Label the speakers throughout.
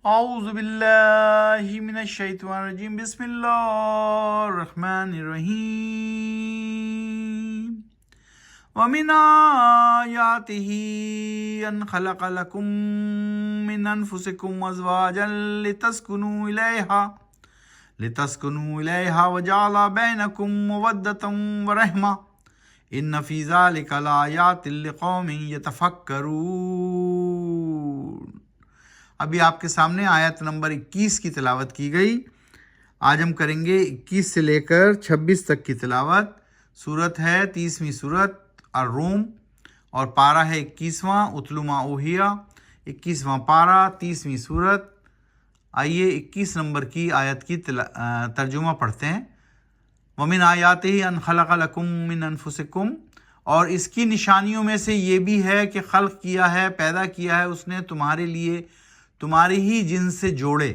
Speaker 1: اعوذ باللہ من الشیطان الرجیم بسم اللہ الرحمن الرحیم ومن آیاتہ ان خلق لکم من انفسکم ازواجا لتسکنوا الیہا وجعل بینکم مودۃ ورحمۃ ان فی ذلک لآیات لقوم یتفکرون۔ ابھی آپ کے سامنے آیت نمبر 21 کی تلاوت کی گئی۔ آج ہم کریں گے 21 سے لے کر 26 تک کی تلاوت۔ سورت ہے 30ویں سورت الروم اور پارہ ہے 21واں اتل ما اوحی، 21واں پارہ 30ویں سورت۔ آئیے 21 نمبر کی آیت کی ترجمہ پڑھتے ہیں۔ ومن آیاتہ ان خلق لکم من انفسکم، اور اس کی نشانیوں میں سے یہ بھی ہے کہ خلق کیا ہے، پیدا کیا ہے اس نے تمہارے لیے تمہاری ہی جنس سے جوڑے،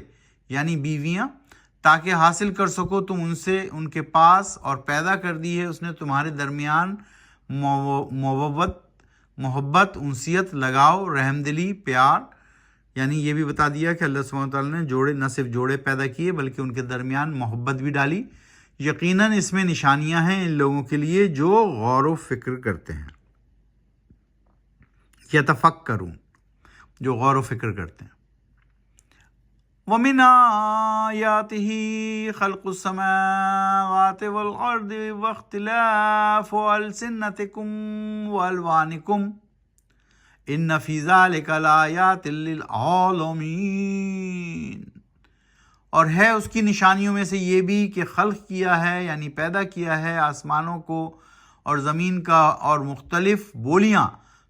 Speaker 1: یعنی بیویاں، تاکہ حاصل کر سکو تم ان سے ان کے پاس، اور پیدا کر دی ہے اس نے تمہارے درمیان محبت، انسیت، لگاؤ، رحم دلی، پیار۔ یعنی یہ بھی بتا دیا کہ اللہ سبحانہ وتعالیٰ نے جوڑے نہ صرف جوڑے پیدا کیے بلکہ ان کے درمیان محبت بھی ڈالی۔ یقیناً اس میں نشانیاں ہیں ان لوگوں کے لیے جو غور و فکر کرتے ہیں، یتفکرون، جو غور و فکر کرتے ہیں۔ وَمِنْ آيَاتِهِ خَلْقُ السَّمَاوَاتِ وَالْأَرْضِ وَاخْتِلَافُ أَلْسِنَتِكُمْ وَأَلْوَانِكُمْ إِنَّ فِي ذَلِكَ لَآيَاتٍ لِلْعَالَمِينَ۔ اور ہے اس کی نشانیوں میں سے یہ بھی کہ خلق کیا ہے، یعنی پیدا کیا ہے آسمانوں کو اور زمین کا، اور مختلف بولیاں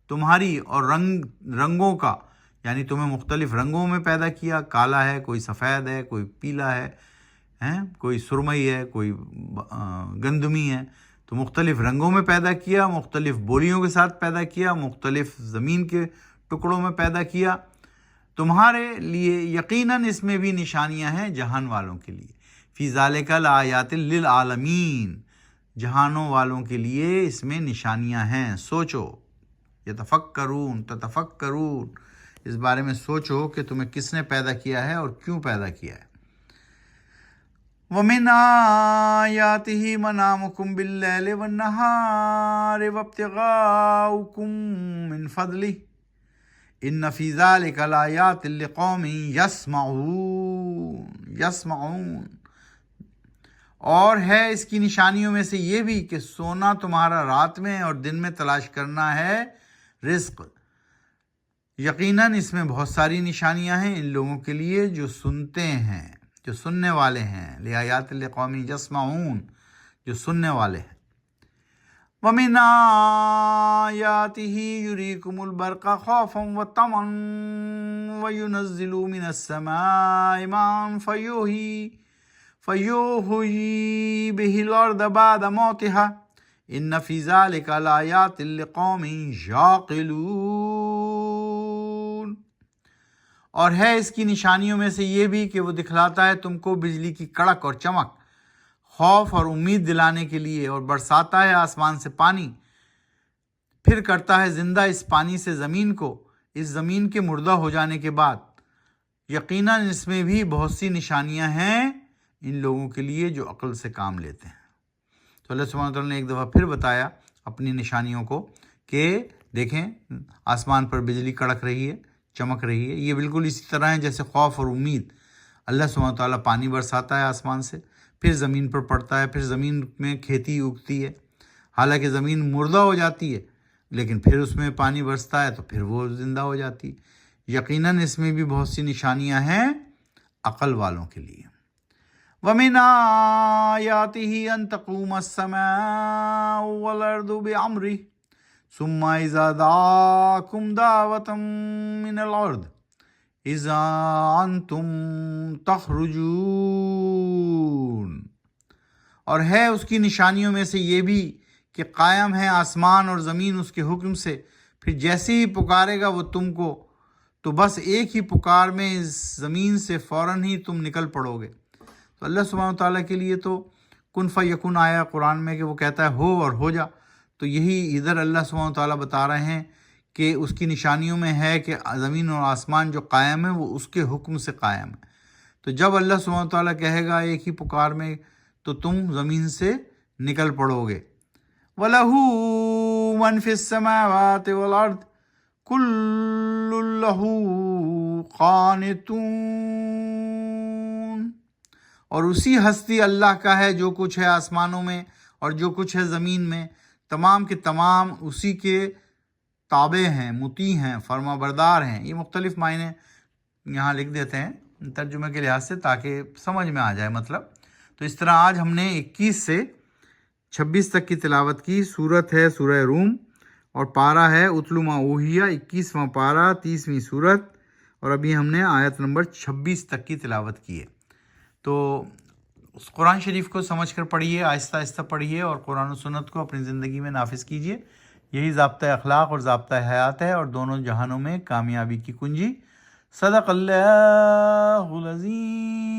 Speaker 1: تمہاری اور رنگوں کا، یعنی تمہیں مختلف رنگوں میں پیدا کیا، کالا ہے، کوئی سفید ہے، کوئی پیلا ہے، کوئی سرمئی ہے، کوئی گندمی ہے، تو مختلف رنگوں میں پیدا کیا، مختلف بولیوں کے ساتھ پیدا کیا، مختلف زمین کے ٹکڑوں میں پیدا کیا تمہارے لیے۔ یقیناً اس میں بھی نشانیاں ہیں جہان والوں کے لیے۔ فی ذالک لآیات للعالمین، جہانوں والوں کے لیے اس میں نشانیاں ہیں، سوچو۔ یتفکرون، تتفکرون، اس بارے میں سوچو کہ تمہیں کس نے پیدا کیا ہے اور کیوں پیدا کیا ہے۔ وَمِنْ آيَاتِهِ مَنَامُكُمْ بِاللَّيْلِ وَالنَّهَارِ وَابْتِغَاؤُكُمْ مِنْ فَضْلِهِ إِنَّ فِي ذَلِكَ لَآيَاتٍ لِقَوْمٍ يَسْمَعُونَ۔ اور ہے اس کی نشانیوں میں سے یہ بھی کہ سونا تمہارا رات میں اور دن میں تلاش کرنا ہے رزق۔ یقیناً اس میں بہت ساری نشانیاں ہیں ان لوگوں کے لیے جو سنتے ہیں، جو سننے والے ہیں۔ لآیات لقوم یسمعون، جو سننے والے ہیں۔ وَمِنْ آیَاتِهِ یُرِیکُمُ الْبَرْقَ خَوْفًا وَطَمَعًا وَیُنَزِّلُ مِنَ السَّمَاءِ مَاءً فَیُحْیِی بِهِ الْأَرْضَ بَعْدَ مَوْتِہَا إِنَّ فِی ذَلِکَ لَآیَاتٍ لِقَوْمٍ یَعْقِلُونَ۔ اور ہے اس کی نشانیوں میں سے یہ بھی کہ وہ دکھلاتا ہے تم کو بجلی کی کڑک اور چمک، خوف اور امید دلانے کے لیے، اور برساتا ہے آسمان سے پانی، پھر کرتا ہے زندہ اس پانی سے زمین کو، اس زمین کے مردہ ہو جانے کے بعد۔ یقیناً اس میں بھی بہت سی نشانیاں ہیں ان لوگوں کے لیے جو عقل سے کام لیتے ہیں۔ تو اللہ سبحانہ وتعالیٰ نے ایک دفعہ پھر بتایا اپنی نشانیوں کو کہ دیکھیں آسمان پر بجلی کڑک رہی ہے، چمک رہی ہے، یہ بالکل اسی طرح ہے جیسے خوف اور امید۔ اللہ سبحانہ وتعالیٰ پانی برساتا ہے آسمان سے، پھر زمین پر پڑتا ہے، پھر زمین میں کھیتی اگتی ہے، حالانکہ زمین مردہ ہو جاتی ہے لیکن پھر اس میں پانی برستا ہے تو پھر وہ زندہ ہو جاتی ہے۔ یقیناً اس میں بھی بہت سی نشانیاں ہیں عقل والوں کے لیے۔ وَمِنْ آیَاتِهِ أَن تَقُومَ السَّمَاءُ وَالْأَرْضُ بِأَمْرِهِ ثُمَّ إِذَا دَعَاكُمْ دَعْوَةً مِّنَ الْأَرْضِ إِذَا أَنْتُمْ تَخْرُجُونَ۔ اور ہے اس کی نشانیوں میں سے یہ بھی کہ قائم ہے آسمان اور زمین اس کے حکم سے، پھر جیسے ہی پکارے گا وہ تم کو، تو بس ایک ہی پکار میں اس زمین سے فوراً ہی تم نکل پڑو گے۔ تو اللہ سبحانہ وتعالیٰ کے لیے تو کن فیکون آیا قرآن میں کہ وہ کہتا ہے ہو اور ہو جا، تو یہی ادھر اللہ سبحانہ وتعالیٰ بتا رہے ہیں کہ اس کی نشانیوں میں ہے کہ زمین اور آسمان جو قائم ہے وہ اس کے حکم سے قائم ہے. تو جب اللہ سبحانہ تعالیٰ کہے گا ایک ہی پکار میں تو تم زمین سے نکل پڑو گے. وَلَهُ مَنْ فِي السَّمَاوَاتِ وَالْأَرْضِ كُلٌّ لَهُ قَانِتُونَ. اور اسی ہستی اللہ کا ہے جو کچھ ہے آسمانوں میں اور جو کچھ ہے زمین میں، تمام کے تمام اسی کے تابع ہیں، مطیع ہیں، فرما بردار ہیں. یہ مختلف معنی یہاں لکھ دیتے ہیں ترجمے کے لحاظ سے تاکہ سمجھ میں آ جائے مطلب. تو اس طرح آج ہم نے 21 سے 26 تک کی تلاوت کی. سورت ہے سورہ روم اور پارہ ہے اتلو ما اوحیہ، 21واں پارہ، 30ویں سورت، اور ابھی ہم نے آیت نمبر 26 تک کی تلاوت کی ہے. تو اس قرآن شریف کو سمجھ کر پڑھیے، آہستہ آہستہ پڑھیے اور قرآن و سنت کو اپنی زندگی میں نافذ کیجیے. یہی ضابطۂ اخلاق اور ضابطۂ حیات ہے اور دونوں جہانوں میں کامیابی کی کنجی. صدق اللہ العظیم.